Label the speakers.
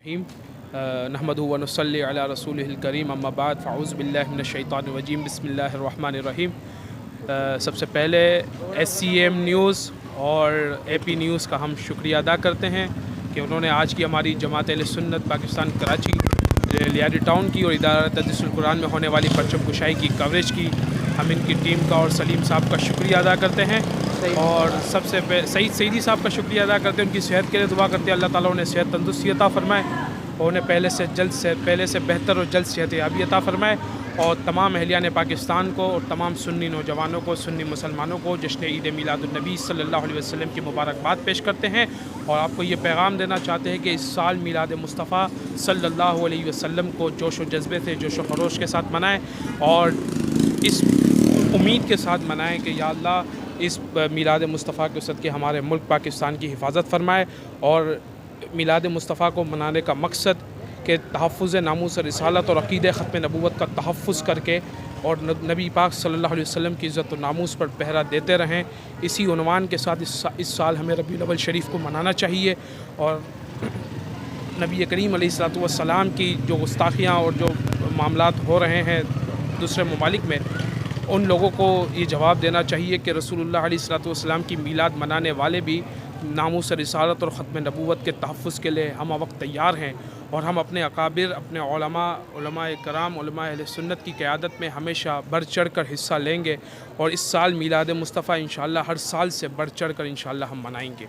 Speaker 1: الرحیم نحمدہ و نصلی علی رسولہ الکریم اما بعد فاعوذ باللہ من الشیطان الرجیم بسم اللہ الرحمن الرحیم۔ سب سے پہلے SCM نیوز اور AP نیوز کا ہم شکریہ ادا کرتے ہیں کہ انہوں نے آج کی ہماری جماعت اہل سنت پاکستان کراچی لیاری ٹاؤن کی اور ادارہ تدریس القرآن میں ہونے والی پرچم کشائی کی کوریج کی۔ ہم ان کی ٹیم کا اور سلیم صاحب کا شکریہ ادا کرتے ہیں اور سب سے سعید سعیدی صاحب کا شکریہ ادا کرتے ہیں، ان کی صحت کے لیے دعا کرتے ہیں اللہ تعالیٰ انہیں صحت تندرستی عطا فرمائے اور انہیں پہلے سے بہتر اور جلد صحت یابی عطا فرمائے، اور تمام اہلیان پاکستان کو اور تمام سنی نوجوانوں کو، سنی مسلمانوں کو جشن عید میلاد النبی صلی اللہ علیہ وسلم کی مبارکباد پیش کرتے ہیں اور آپ کو یہ پیغام دینا چاہتے ہیں کہ اس سال میلاد مصطفیٰ صلی اللہ علیہ وسلم کو جوش و جذبے سے، جوش و خروش کے ساتھ منائیں اور اس امید کے ساتھ منائیں کہ یا اللہ اس میلاد مصطفیٰ کے صدقے ہمارے ملک پاکستان کی حفاظت فرمائے، اور میلاد مصطفیٰ کو منانے کا مقصد کہ تحفظ ناموس رسالت اور عقیدہ ختم نبوت کا تحفظ کر کے اور نبی پاک صلی اللہ علیہ وسلم کی عزت و ناموس پر پہرا دیتے رہیں۔ اسی عنوان کے ساتھ اس سال ہمیں ربیع الاول شریف کو منانا چاہیے اور نبی کریم علیہ السلام کی جو گستاخیاں اور جو معاملات ہو رہے ہیں دوسرے ممالک میں، ان لوگوں کو یہ جواب دینا چاہیے کہ رسول اللہ علیہ السلام کی میلاد منانے والے بھی ناموس رسالت اور ختم نبوت کے تحفظ کے لیے ہم وقت تیار ہیں، اور ہم اپنے اکابر، اپنے علماء کرام، علماء اہل سنت کی قیادت میں ہمیشہ بڑھ چڑھ کر حصہ لیں گے، اور اس سال میلاد مصطفیٰ انشاءاللہ ہر سال سے بڑھ چڑھ کر انشاءاللہ ہم منائیں گے۔